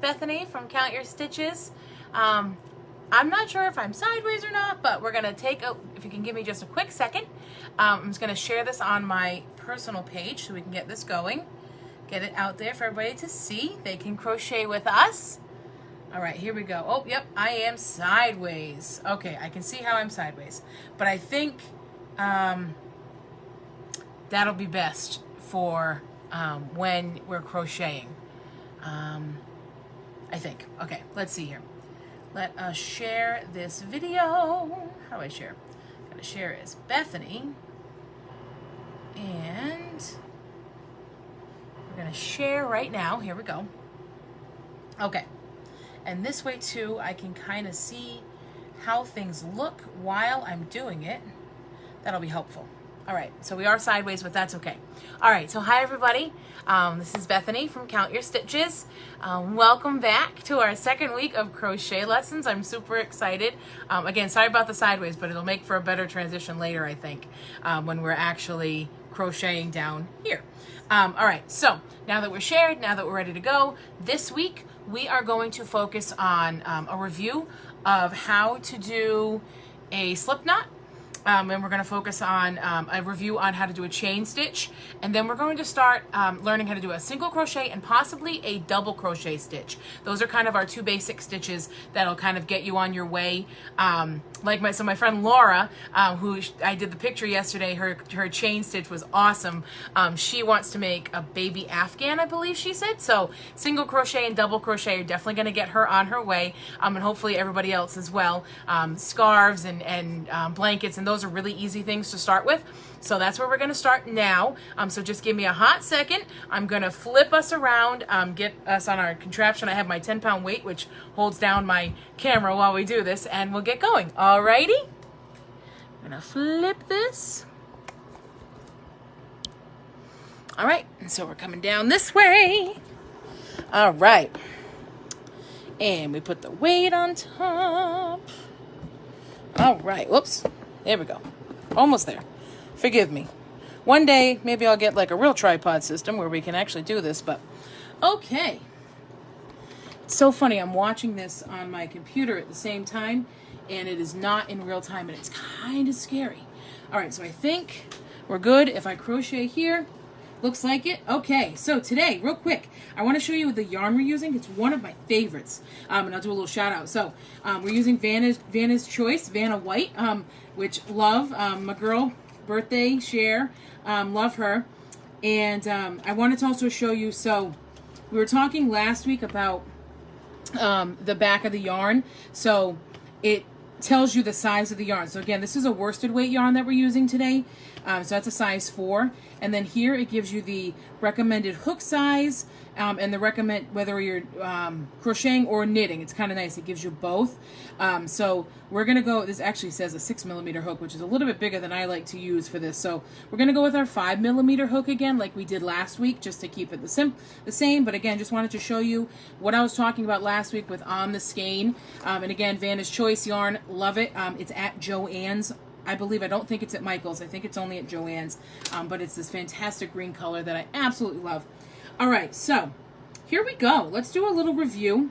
Bethany from Count Your Stitches. I'm not sure if I'm sideways or not, but we're gonna take a, if you can give me just a quick second, I'm just gonna share this on my personal page so we can get this going. Get it out there for everybody to see. They can crochet with us. All right, here we go. Oh, yep, I am sideways. Okay, I can see how I'm sideways. But I think that'll be best for when we're crocheting. I think. Okay, let's see here. Let us share this video. How do I share? I'm gonna share as Bethany. And we're gonna share right now. Here we go. Okay. And this way too, I can kind of see how things look while I'm doing it. That'll be helpful. All right, so we are sideways, but that's okay. All right, so hi everybody. This is Bethany from Count Your Stitches. Welcome back to our second week of crochet lessons. I'm super excited. Again, sorry about the sideways, but it'll make for a better transition later, I think, when we're actually crocheting down here. All right, so now that we're shared, now that we're ready to go, this week we are going to focus on a review of how to do a slip knot. And we're going to focus on a review on how to do a chain stitch, and then we're going to start learning how to do a single crochet and possibly a double crochet stitch. Those are kind of our two basic stitches that'll kind of get you on your way. Like my friend Laura, who I did the picture yesterday, her chain stitch was awesome. She wants to make a baby Afghan, I believe she said. So single crochet and double crochet are definitely going to get her on her way, and hopefully everybody else as well. Scarves and blankets, and those are really easy things to start with. So that's where we're going to start now. So just give me a hot second. I'm going to flip us around, get us on our contraption. I have my 10-pound weight, which holds down my camera while we do this, and we'll get going. Alrighty. I'm going to flip this. All right, and so we're coming down this way. All right. And we put the weight on top. All right, whoops. There we go. Almost there. Forgive me. One day, maybe I'll get like a real tripod system where we can actually do this, but okay. It's so funny. I'm watching this on my computer at the same time, and it is not in real time, and it's kind of scary. All right, so I think we're good. If I crochet here, looks like it. Okay, so today, real quick, I want to show you the yarn we're using. It's one of my favorites, and I'll do a little shout out. So we're using Vanna's Choice, Vanna White, which love, my girl, birthday, share, love her. And I wanted to also show you, so we were talking last week about the back of the yarn. So it tells you the size of the yarn. So again, this is a worsted weight yarn that we're using today. So that's a size 4. And then here it gives you the recommended hook size and the recommend whether you're crocheting or knitting. It's kind of nice. It gives you both. So we're going to go, this actually says a 6mm hook, which is a little bit bigger than I like to use for this. So we're going to go with our 5mm hook again, like we did last week, just to keep it the same. But again, just wanted to show you what I was talking about last week with On the Skein. And again, Vanna's Choice yarn, love it. It's at Joann's. I believe, I don't think it's at Michael's. I think it's only at Joann's. But it's this fantastic green color that I absolutely love. All right, so here we go. Let's do a little review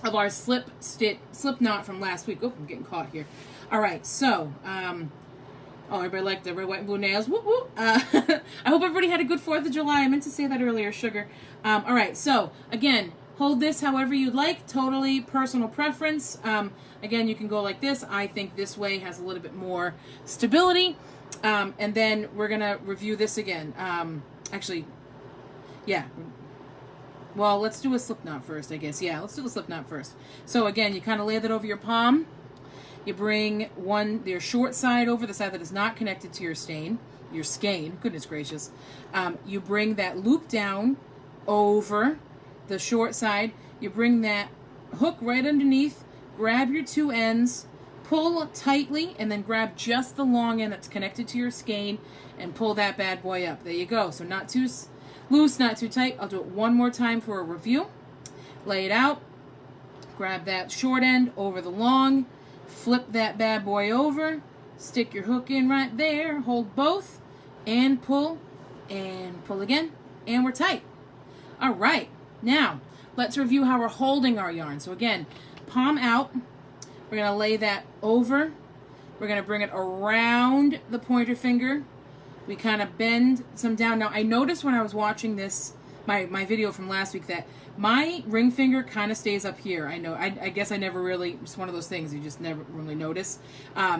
of our slip knot from last week. Oh, I'm getting caught here. All right, so, oh, everybody liked the red, white, and blue nails. Whoop, whoop. I hope everybody had a good 4th of July. I meant to say that earlier, sugar. All right, so, again, hold this however you'd like. Totally personal preference. Again, you can go like this. I think this way has a little bit more stability. And then we're going to review this again. Actually, yeah. Well, let's do a slip knot first, I guess. Yeah, let's do the slip knot first. So again, you kind of lay that over your palm. You bring your short side over, the side that is not connected to your skein. Goodness gracious. You bring that loop down over the short side. You bring that hook right underneath. Grab your 2 ends, pull tightly, and then grab just the long end that's connected to your skein and pull that bad boy up. There you go. So not too loose, not too tight. I'll do it one more time for a review. Lay it out. Grab that short end over the long. Flip that bad boy over. Stick your hook in right there. Hold both and pull again. And we're tight. All right. Now, let's review how we're holding our yarn. So again, palm out. We're going to lay that over. We're going to bring it around the pointer finger. We kind of bend some down. Now, I noticed when I was watching this, my video from last week, that my ring finger kind of stays up here. I know, I guess I never really, it's one of those things you just never really notice.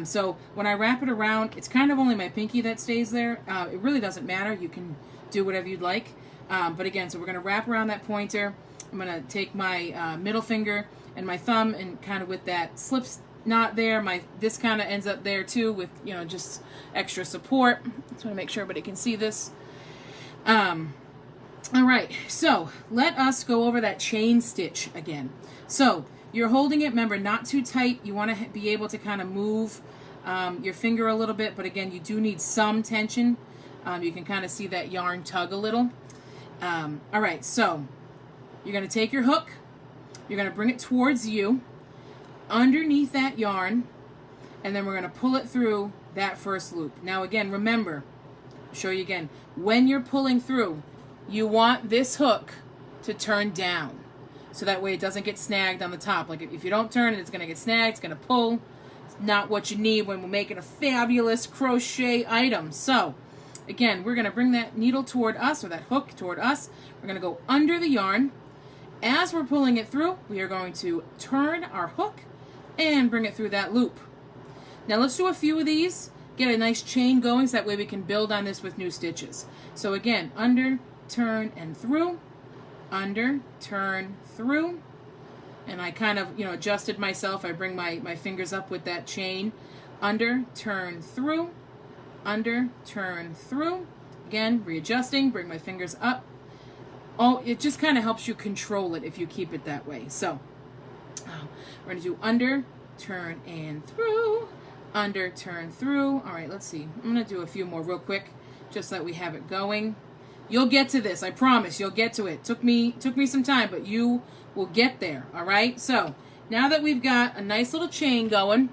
So when I wrap it around, it's kind of only my pinky that stays there. It really doesn't matter. You can do whatever you'd like. But again, so we're going to wrap around that pointer. I'm going to take my middle finger and my thumb, and kind of with that slip knot there, this kind of ends up there too with, you know, just extra support. Just want to make sure everybody can see this. All right, so let us go over that chain stitch again. So you're holding it, remember, not too tight. You want to be able to kind of move your finger a little bit, but again, you do need some tension. You can kind of see that yarn tug a little. All right, so you're going to take your hook, you're going to bring it towards you, underneath that yarn, and then we're going to pull it through that first loop. Now again, remember, I'll show you again, when you're pulling through, you want this hook to turn down, so that way it doesn't get snagged on the top. Like if you don't turn it, it's going to get snagged, it's going to pull. It's not what you need when we're making a fabulous crochet item. So again, we're going to bring that needle toward us, or that hook toward us. We're going to go under the yarn. As we're pulling it through, we are going to turn our hook and bring it through that loop. Now let's do a few of these, get a nice chain going, so that way we can build on this with new stitches. So again, under, turn, and through, under, turn, through, and I kind of, you know, adjusted myself. I bring my fingers up with that chain, under, turn, through, under, turn, through, again, readjusting, bring my fingers up. Oh, it just kind of helps you control it if you keep it that way. So we're going to do under, turn, and through, under, turn, through. All right, let's see. I'm going to do a few more real quick, just so that we have it going. You'll get to this, I promise. You'll get to it. Took me some time, but you will get there. All right. So now that we've got a nice little chain going,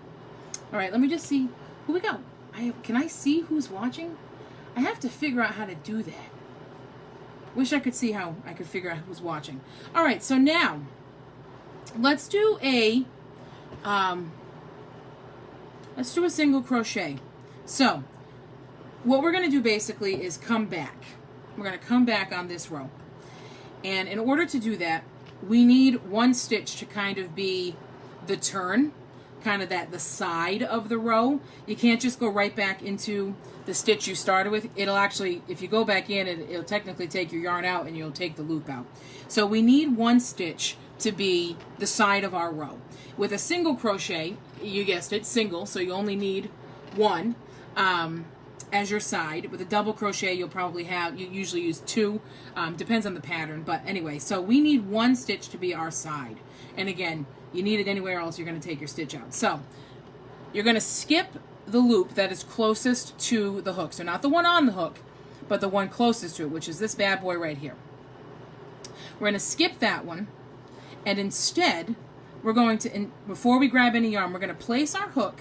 all right. Let me just see who we got. Can I see who's watching? I have to figure out how to do that. Wish I could see how I could figure out who's watching. All right. So now let's do a single crochet. So what we're going to do basically is come back. We're going to come back on this row. And in order to do that, we need one stitch to kind of be the turn, kind of the side of the row. You can't just go right back into the stitch you started with. It'll actually, if you go back in, it'll technically take your yarn out and you'll take the loop out. So we need one stitch to be the side of our row. With a single crochet, you guessed it, single, so you only need one. As your side. With a double crochet, you usually use two, depends on the pattern, but anyway, so we need one stitch to be our side. And again, you need it anywhere else, you're going to take your stitch out. So you're going to skip the loop that is closest to the hook. So not the one on the hook, but the one closest to it, which is this bad boy right here. We're going to skip that one, and instead we're going to, before we grab any yarn, we're going to place our hook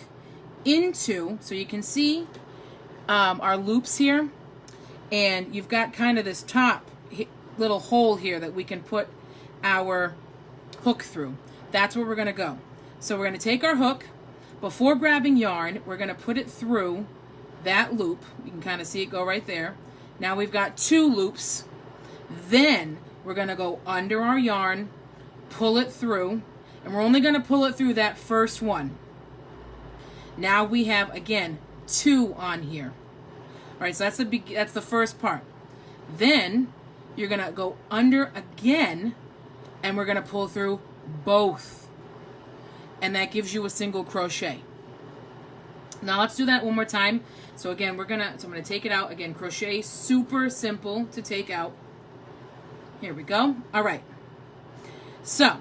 into, so you can see our loops here, and you've got kind of this top little hole here that we can put our hook through. That's where we're going to go. So we're going to take our hook, before grabbing yarn, we're going to put it through that loop. You can kind of see it go right there. Now we've got two loops. Then we're going to go under our yarn, pull it through, and we're only going to pull it through that first one. Now we have, again, two on here. All right, so that's the first part. Then you're going to go under again, and we're going to pull through both. And that gives you a single crochet. Now let's do that one more time. So again, I'm going to take it out. Again, crochet, super simple to take out. Here we go. All right. So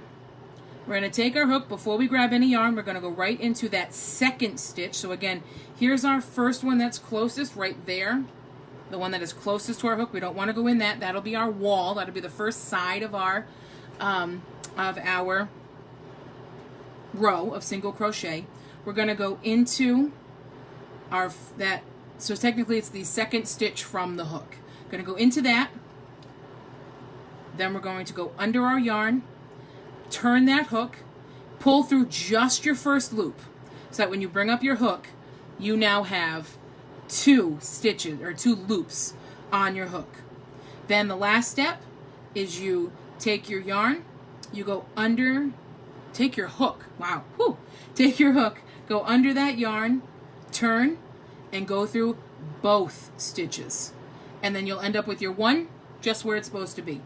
we're going to take our hook. Before we grab any yarn, we're going to go right into that second stitch. So again, here's our first one that's closest right there. The one that is closest to our hook. We don't want to go in that. That'll be our wall. That'll be the first side of our row of single crochet. We're going to go into so technically it's the second stitch from the hook. Going to go into that. Then we're going to go under our yarn, turn that hook, pull through just your first loop, so that when you bring up your hook, you now have 2 stitches or 2 loops on your hook. Then the last step is you take your yarn, you go under, take your hook, wow, whew, take your hook, go under that yarn, turn, and go through both stitches. And then you'll end up with your one just where it's supposed to be.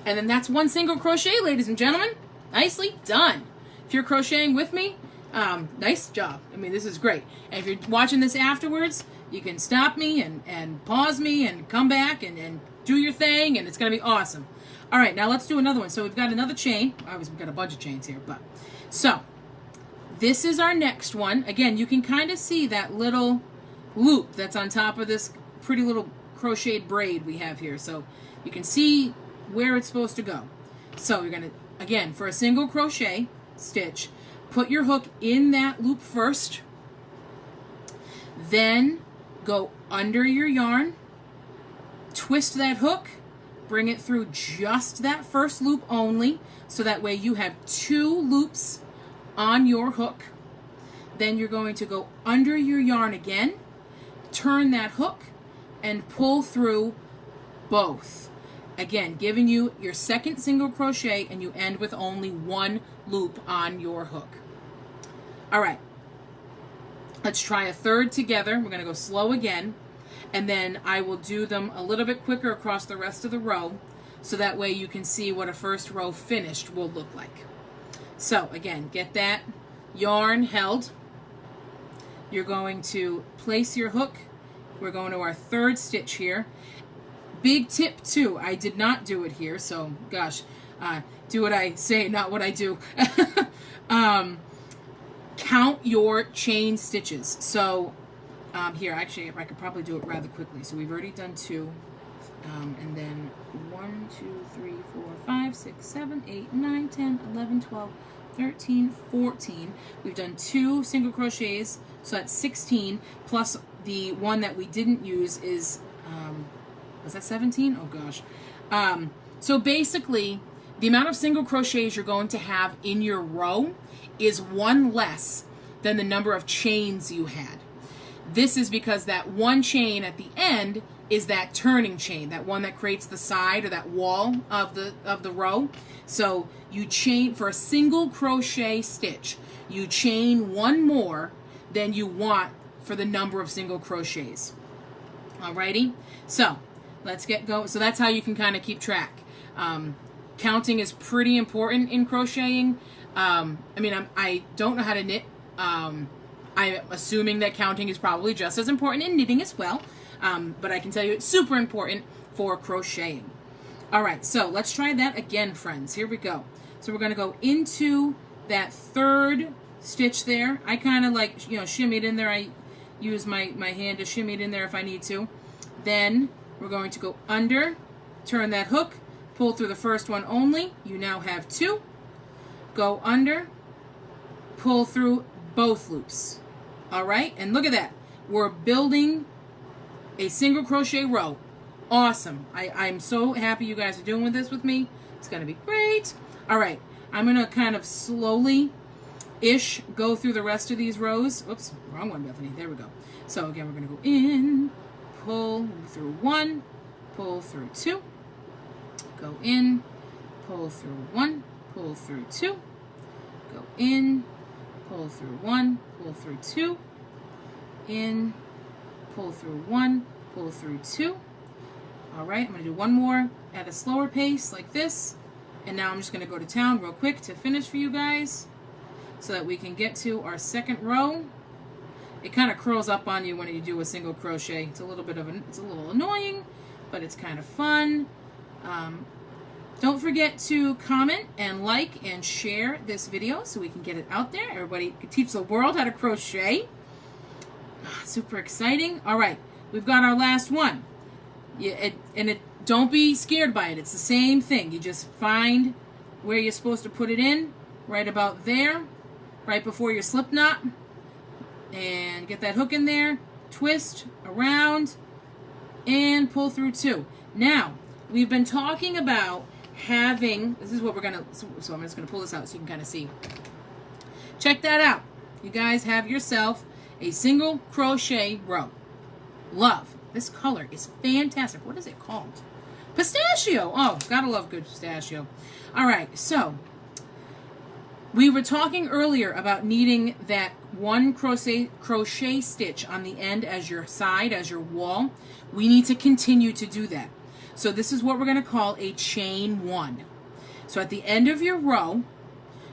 And then that's 1 single crochet, ladies and gentlemen. Nicely done. If you're crocheting with me, nice job. I mean, this is great. And if you're watching this afterwards, you can stop me and pause me and come back and do your thing, and it's going to be awesome. All right, now let's do another one. So we've got another chain. Obviously, we've got a bunch of chains here, but so this is our next one. Again, you can kind of see that little loop that's on top of this pretty little crocheted braid we have here. So you can see where it's supposed to go. So you're going to, again, for a single crochet stitch, put your hook in that loop first, then go under your yarn, twist that hook, bring it through just that first loop only, so that way you have 2 loops on your hook. Then you're going to go under your yarn again, turn that hook, and pull through both. Again, giving you your second single crochet, and you end with only 1 loop on your hook. All right, let's try a third together. We're going to go slow again, and then I will do them a little bit quicker across the rest of the row, so that way you can see what a first row finished will look like. So again, get that yarn held. You're going to place your hook. We're going to our 3rd stitch here. Big tip too, I did not do it here, so gosh, do what I say, not what I do. Count your chain stitches. So here, actually, I could probably do it rather quickly. So we've already done 2, and then 1, 2, 3, 4, 5, 6, 7, 8, 9, 10, 11, 12, 13, 14. We've done 2 single crochets, so that's 16, plus the one that we didn't use is, was that 17? Oh gosh. So basically, the amount of single crochets you're going to have in your row is 1 less than the number of chains you had. This is because that 1 chain at the end is that turning chain, that one that creates the side or that wall of the row. So you chain for a single crochet stitch, you chain 1 more than you want for the number of single crochets. Alrighty, so let's get going. So that's how you can kind of keep track. Counting is pretty important in crocheting. I mean, I don't know how to knit. I'm assuming that counting is probably just as important in knitting as well. But I can tell you it's super important for crocheting. All right, so let's try that again, friends. Here we go. So we're going to go into that 3rd stitch there. I kind of like, shimmy it in there. I use my hand to shimmy it in there if I need to. Then we're going to go under, turn that hook, pull through the first one only. You now have 2. Go under, pull through both loops. All right, and look at that. We're building a single crochet row. Awesome. I'm so happy you guys are doing this with me. It's going to be great. All right, I'm going to kind of slowly-ish go through the rest of these rows. Oops, wrong one, Bethany. There we go. So again, we're going to go in, pull through 1, pull through 2, go in, pull through 1, pull through 2, go in, pull through 1, pull through 2, in, pull through 1, pull through 2. All right, I'm going to do 1 more at a slower pace like this. And now I'm just going to go to town real quick to finish for you guys so that we can get to our 2nd row. It kind of curls up on you when you do a single crochet. It's a little bit of it's a little annoying, but it's kind of fun. Don't forget to comment and like and share this video so we can get it out there. Everybody can teach the world how to crochet. Super exciting. All right, we've got our last one. Don't be scared by it. It's the same thing. You just find where you're supposed to put it in, right about there, right before your slip knot, and get that hook in there, twist around, and pull through 2. Now, we've been talking about having, this is what we're gonna, so I'm just gonna pull this out so you can kind of see. Check that out. You guys have yourself a single crochet row. Love. This color is fantastic. What is it called? Pistachio. Oh, gotta love good pistachio. All right, so we were talking earlier about needing that one crochet stitch on the end as your side, as your wall. We need to continue to do that. So this is what we're going to call a chain one. So at the end of your row,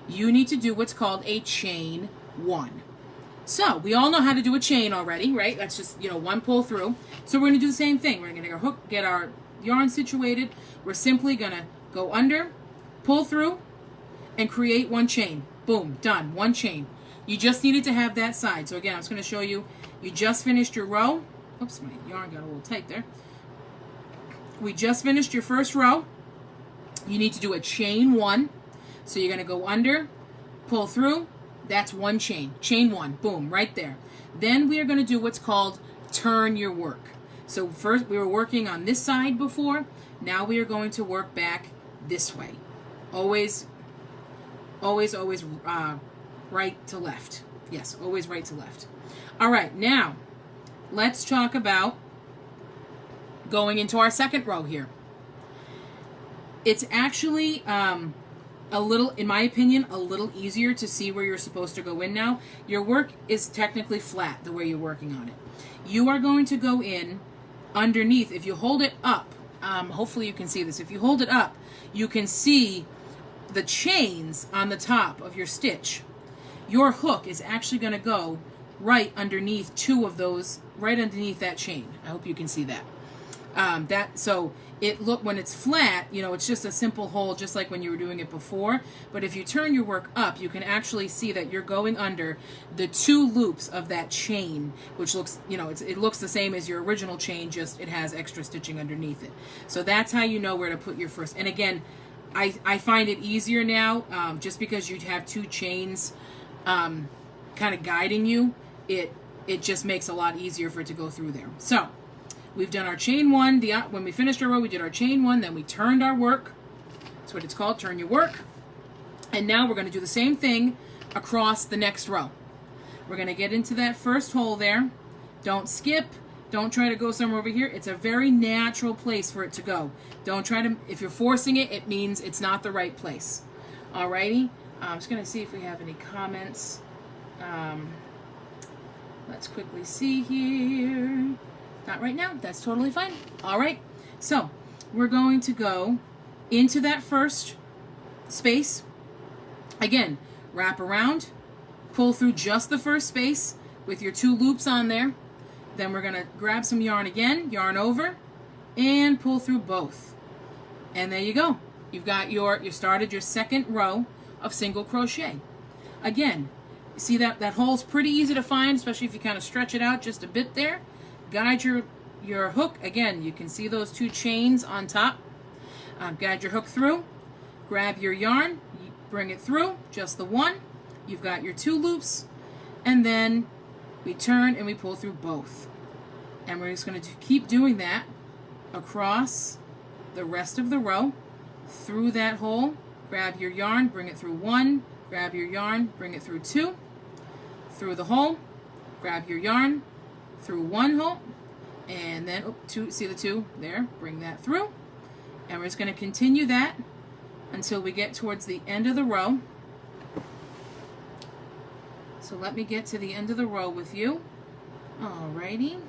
you need to do what's called a chain one. So we all know how to do a chain already, right? That's just, one pull through. So we're going to do the same thing. We're going to get our hook, get our yarn situated. We're simply going to go under, pull through, and create one chain. Boom, done, one chain. You just needed to have that side. So again, I'm just going to show you, you just finished your row. Oops, my yarn got a little tight there. We just finished your first row. You need to do a chain one. So you're going to go under, pull through, that's one chain. Chain one, boom, right there. Then we are going to do what's called turn your work. So first we were working on this side before. Now we are going to work back this way. Always right to left. Yes, always right to left. All right, now let's talk about going into our second row here. It's actually a little, in my opinion, a little easier to see where you're supposed to go in now. Your work is technically flat the way you're working on it. You are going to go in underneath. If you hold it up, hopefully you can see this. If you hold it up, you can see the chains on the top of your stitch. Your hook is actually going to go right underneath two of those, right underneath that chain. I hope you can see that. So when it's flat, it's just a simple hole, just like when you were doing it before. But if you turn your work up, you can actually see that you're going under the two loops of that chain, which looks, it looks the same as your original chain, just it has extra stitching underneath it. So that's how you know where to put your first. And again, I find it easier now, just because you have two chains kind of guiding you. It just makes it a lot easier for it to go through there. So we've done our chain one. When we finished our row, we did our chain one. Then we turned our work. That's what it's called, turn your work. And now we're going to do the same thing across the next row. We're going to get into that first hole there. Don't skip. Don't try to go somewhere over here. It's a very natural place for it to go. Don't try to, if you're forcing it, it means it's not the right place. Alrighty. I'm just going to see if we have any comments. Let's quickly see here. Not right now. That's totally fine. All right. So we're going to go into that first space. Again, wrap around, pull through just the first space with your two loops on there. Then we're going to grab some yarn again, yarn over, and pull through both. And there you go. You started your second row of single crochet. Again, you see that hole's pretty easy to find, especially if you kind of stretch it out just a bit there. Guide your hook. Again, you can see those two chains on top. Guide your hook through. Grab your yarn. Bring it through. Just the one. You've got your two loops. And then we turn and we pull through both. And we're just going to keep doing that across the rest of the row. Through that hole. Grab your yarn. Bring it through one. Grab your yarn. Bring it through two. Through the hole. Grab your yarn. Through one hole, and then see the two there, bring that through, and we're just going to continue that until we get towards the end of the row. So let me get to the end of the row with you. Alrighty,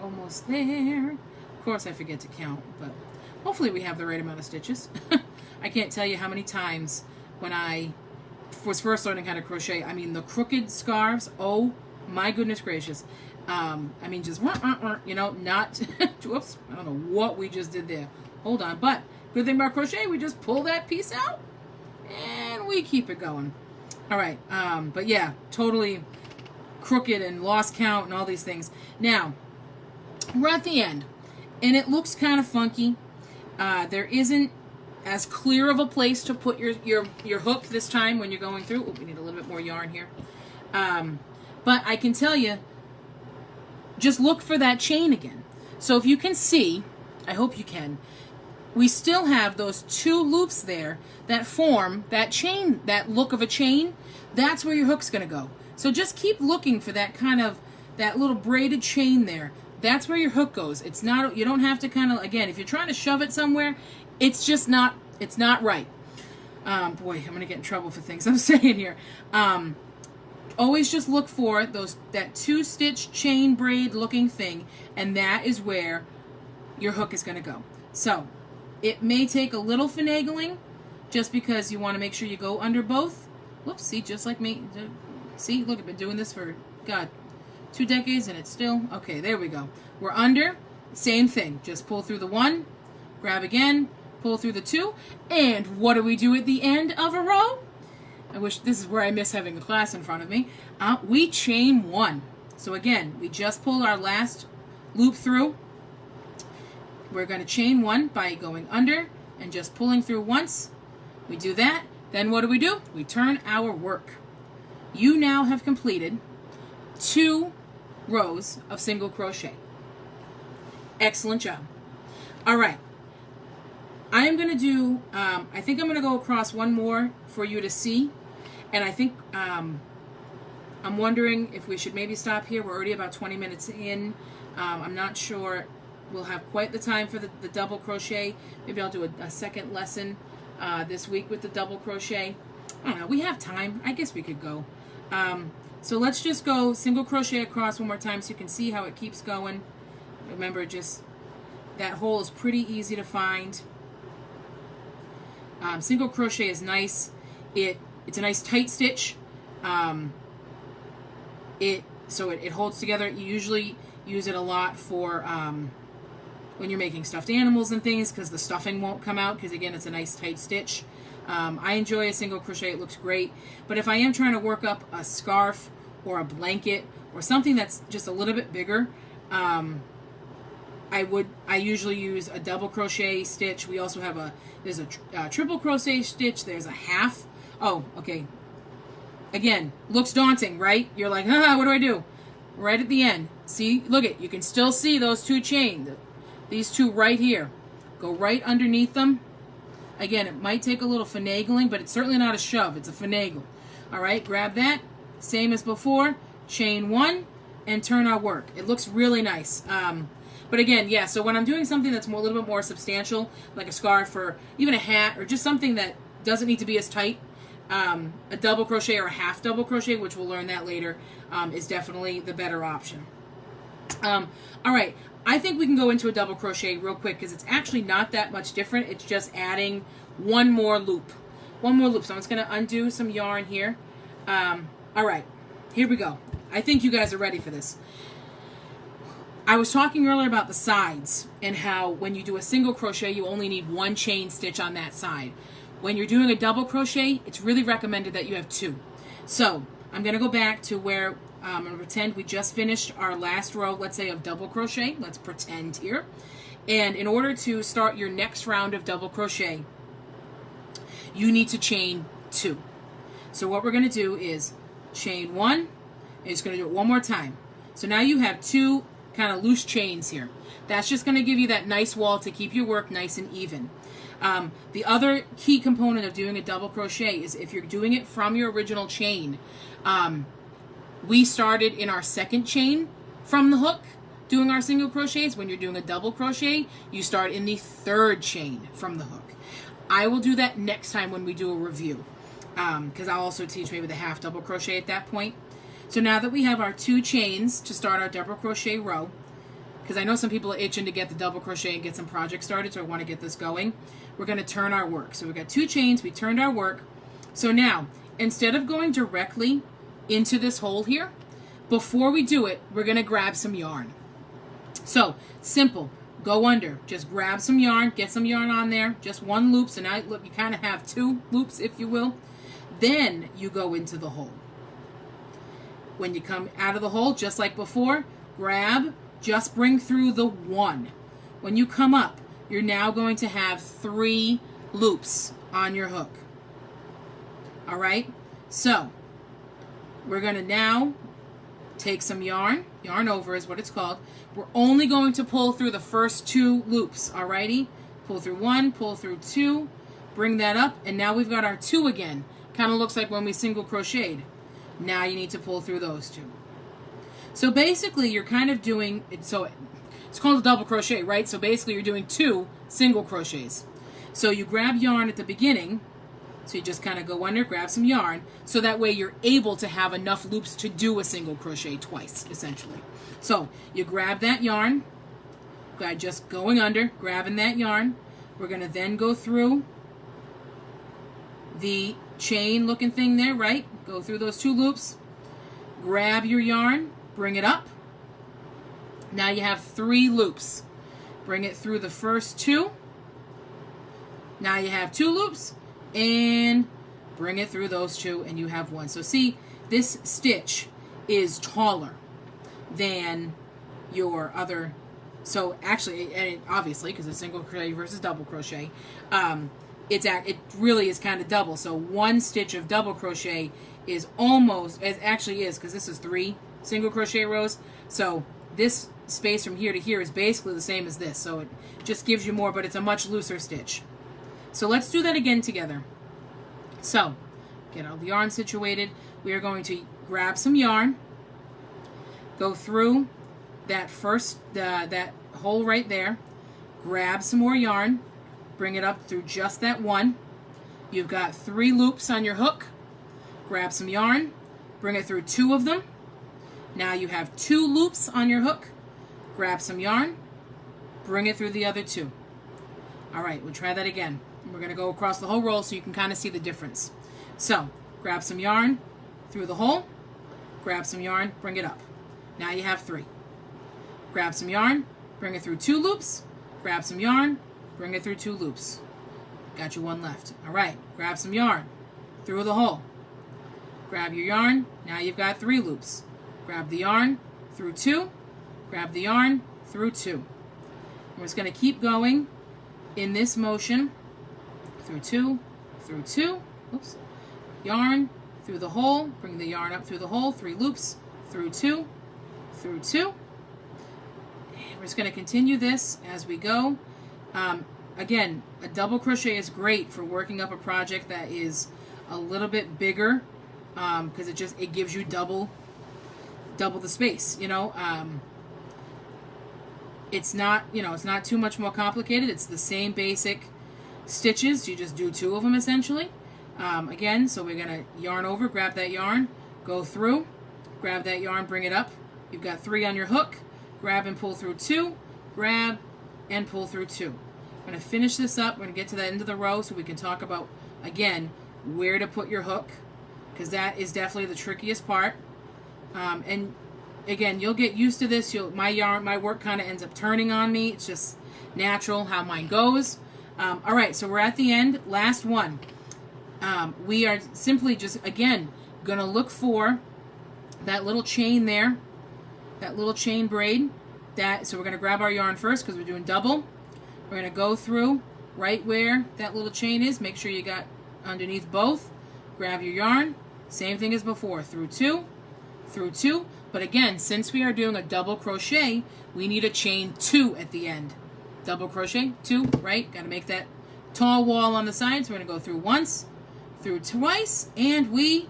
almost there. Of course I forget to count, but hopefully we have the right amount of stitches. I can't tell you how many times when I was first learning how to crochet, the crooked scarves, oh my goodness gracious. Just, not, whoops, I don't know what we just did there. Hold on, but good thing about crochet, we just pull that piece out, and we keep it going. All right, but yeah, totally crooked and lost count and all these things. Now, we're at the end, and it looks kind of funky. There isn't as clear of a place to put your hook this time when you're going through. Oh, we need a little bit more yarn here. But I can tell you, just look for that chain again. So if you can see, I hope you can, we still have those 2 loops there that form that chain, that look of a chain. That's where your hook's going to go. So just keep looking for that kind of, that little braided chain there. That's where your hook goes. It's not, you don't have to kind of, again, if you're trying to shove it somewhere, it's just not, it's not right. Boy, I'm going to get in trouble for things I'm saying here. Always just look for that 2-stitch chain braid looking thing, and that is where your hook is going to go. So it may take a little finagling just because you want to make sure you go under both. Whoops, see, just like me. See, look, I've been doing this for, God, 2 decades and it's still, okay, there we go. We're under, same thing. Just pull through the 1, grab again, pull through the 2, and what do we do at the end of a row? I wish, this is where I miss having a class in front of me. We chain 1. So again, we just pulled our last loop through. We're going to chain 1 by going under and just pulling through once. We do that. Then what do? We turn our work. You now have completed 2 rows of single crochet. Excellent job. All right. I am going to do, I think I'm going to go across one more for you to see. And I think, I'm wondering if we should maybe stop here. We're already about 20 minutes in. I'm not sure we'll have quite the time for the double crochet. Maybe I'll do a second lesson this week with the double crochet. I don't know. We have time. I guess we could go. So let's just go single crochet across one more time so you can see how it keeps going. Remember, just that hole is pretty easy to find. Single crochet is nice. It's a nice tight stitch. It holds together. You usually use it a lot for when you're making stuffed animals and things, because the stuffing won't come out, because again, it's a nice tight stitch. I enjoy a single crochet. It looks great. But if I am trying to work up a scarf or a blanket or something that's just a little bit bigger, I usually use a double crochet stitch. We also have there's a triple crochet stitch. There's a half. Oh, okay. Again, looks daunting, right? You're like, what do I do? Right at the end. See, look it. You can still see those 2 chains. These 2 right here. Go right underneath them. Again, it might take a little finagling, but it's certainly not a shove. It's a finagle. All right, grab that. Same as before. Chain 1 and turn our work. It looks really nice. But again, yeah, so when I'm doing something that's a little bit more substantial, like a scarf or even a hat or just something that doesn't need to be as tight, a double crochet or a half double crochet, which we'll learn that later, is definitely the better option. All right, I think we can go into a double crochet real quick because it's actually not that much different. It's just adding one more loop. So I'm just going to undo some yarn here. All right, here we go. I think you guys are ready for this. I was talking earlier about the sides and how when you do a single crochet, you only need 1 chain stitch on that side. When you're doing a double crochet, it's really recommended that you have 2. So I'm going to go back to where I'm going to pretend we just finished our last row, let's say, of double crochet. Let's pretend here. And in order to start your next round of double crochet, you need to chain 2. So what we're going to do is chain 1, and just going to do it one more time. So now you have 2 kind of loose chains here. That's just going to give you that nice wall to keep your work nice and even. The other key component of doing a double crochet is if you're doing it from your original chain. We started in our 2nd chain from the hook doing our single crochets. When you're doing a double crochet, you start in the 3rd chain from the hook. I will do that next time when we do a review, because I'll also teach maybe the half double crochet at that point. So now that we have our 2 chains to start our double crochet row, because I know some people are itching to get the double crochet and get some projects started, so I want to get this going, we're going to turn our work. So we've got 2 chains, we turned our work. So now, instead of going directly into this hole here, before we do it, we're going to grab some yarn. So, simple. Go under. Just grab some yarn, get some yarn on there, just 1 loop. So now look, you kind of have 2 loops, if you will. Then you go into the hole. When you come out of the hole, just like before, grab, just bring through the 1. When you come up, you're now going to have 3 loops on your hook. All right? So, we're going to now take some yarn. Yarn over is what it's called. We're only going to pull through the first 2 loops. Alrighty? pull through 1, pull through 2, bring that up, and now we've got our 2 again. Kind of looks like when we single crocheted. Now you need to pull through those 2. So basically you're kind of doing it, so it's called a double crochet, right? So basically you're doing 2 single crochets. So you grab yarn at the beginning, so you just kind of go under, grab some yarn, so that way you're able to have enough loops to do a single crochet twice, essentially. So you grab that yarn by just going under, grabbing that yarn. We're going to then go through the chain looking thing there, right? Go through those 2 loops, grab your yarn, bring it up. Now you have 3 loops. Bring it through the first 2. Now you have 2 loops, and bring it through those 2, and you have 1. So see, this stitch is taller than your other. So actually, and obviously, because it's single crochet versus double crochet, it really is kind of double. So 1 stitch of double crochet is almost, it actually is, because this is 3 single crochet rows. So this space from here to here is basically the same as this. So it just gives you more, but it's a much looser stitch. So let's do that again together. So get all the yarn situated. We are going to grab some yarn, go through that first, that hole right there, grab some more yarn, bring it up through just that 1. You've got 3 loops on your hook. Grab some yarn, bring it through 2 of them. Now you have 2 loops on your hook. Grab some yarn, bring it through the other 2. All right, we'll try that again. We're going to go across the whole roll so you can kind of see the difference. So grab some yarn through the hole, grab some yarn, bring it up. Now you have 3. Grab some yarn, bring it through 2 loops, grab some yarn, bring it through 2 loops. Got you 1 left. All right, grab some yarn through the hole. Grab your yarn, now you've got 3 loops. Grab the yarn through 2, grab the yarn through 2. We're just going to keep going in this motion, through 2, through 2, oops, yarn through the hole, bring the yarn up through the hole, 3 loops, through 2, through 2. And we're just going to continue this as we go. Again, a double crochet is great for working up a project that is a little bit bigger, because it gives you double the space, you know. It's not, it's not too much more complicated. It's the same basic stitches. You just do 2 of them essentially. Again, so we're going to yarn over, grab that yarn, go through, grab that yarn, bring it up. You've got 3 on your hook. Grab and pull through 2, grab and pull through 2. I'm going to finish this up. We're going to get to the end of the row so we can talk about, again, where to put your hook, because that is definitely the trickiest part. And again, you'll get used to this. My work kind of ends up turning on me. It's just natural how mine goes. All right, so we're at the end. Last one. We are simply just, again, going to look for that little chain there, that little chain braid. So we're going to grab our yarn first because we're doing double. We're going to go through right where that little chain is. Make sure you got underneath both. Grab your yarn. Same thing as before. Through 2, through 2. But again, since we are doing a double crochet, we need a chain 2 at the end. Double crochet, 2, right? Got to make that tall wall on the sides. We're going to go through once, through twice, and we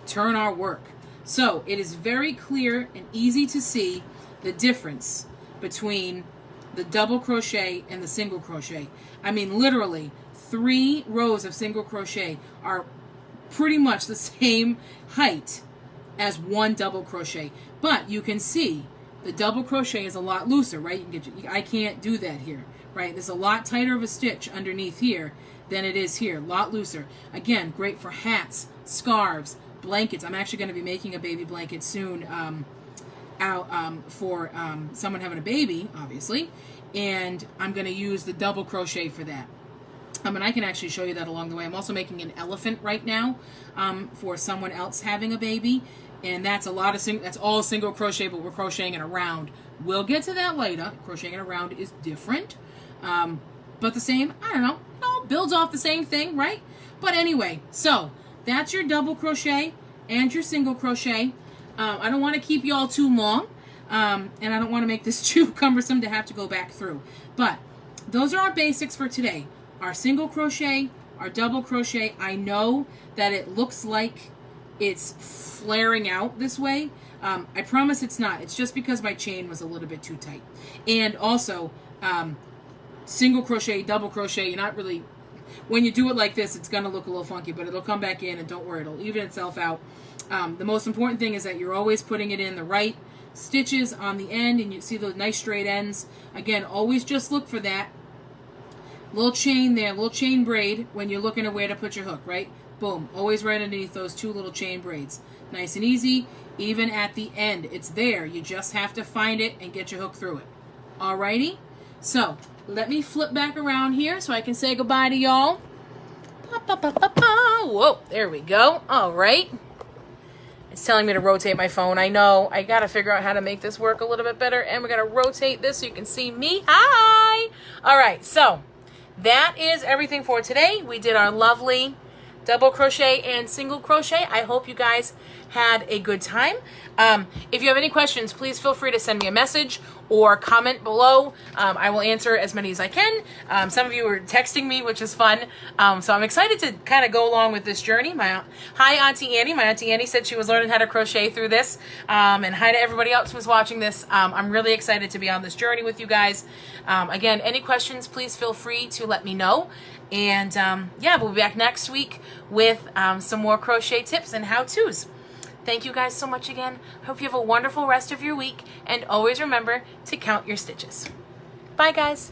turn our work. So it is very clear and easy to see the difference between the double crochet and the single crochet. I mean, literally, 3 rows of single crochet are pretty much the same height as 1 double crochet. But you can see the double crochet is a lot looser, right? I can't do that here, right? There's a lot tighter of a stitch underneath here than it is here, a lot looser. Again, great for hats, scarves, blankets. I'm actually going to be making a baby blanket soon for someone having a baby, obviously, and I'm going to use the double crochet for that. And I can actually show you that along the way. I'm also making an elephant right now for someone else having a baby, and that's that's all single crochet, but we're crocheting it around. We'll get to that later. Crocheting it around is different, but the same. I don't know. It all builds off the same thing, right? But anyway, so that's your double crochet and your single crochet. I don't want to keep you all too long, and I don't want to make this too cumbersome to have to go back through. But those are our basics for today. Our single crochet, our double crochet. I know that it looks like it's flaring out this way. I promise it's not. It's just because my chain was a little bit too tight. And also, single crochet, double crochet, you're not really, when you do it like this, it's going to look a little funky, but it'll come back in, and don't worry, it'll even itself out. The most important thing is that you're always putting it in the right stitches on the end, and you see those nice straight ends. Again, always just look for that little chain there, little chain braid when you're looking at where to put your hook, right? Boom, always right underneath those two little chain braids. Nice and easy, even at the end. It's there. You just have to find it and get your hook through it. Alrighty? So, let me flip back around here so I can say goodbye to y'all. Whoa, there we go. Alright. It's telling me to rotate my phone. I know. I got to figure out how to make this work a little bit better. And we're going to rotate this so you can see me. Hi! Alright, so that is everything for today. We did our lovely double crochet and single crochet. I hope you guys had a good time. If you have any questions, please feel free to send me a message or comment below. I will answer as many as I can. Some of you are texting me, which is fun. So I'm excited to kind of go along with this journey. Hi, Auntie Annie. My Auntie Annie said she was learning how to crochet through this. And hi to everybody else who's watching this. I'm really excited to be on this journey with you guys. Again, any questions, please feel free to let me know. And yeah, we'll be back next week with some more crochet tips and how-tos. Thank you guys so much again. Hope you have a wonderful rest of your week. And always remember to count your stitches. Bye, guys.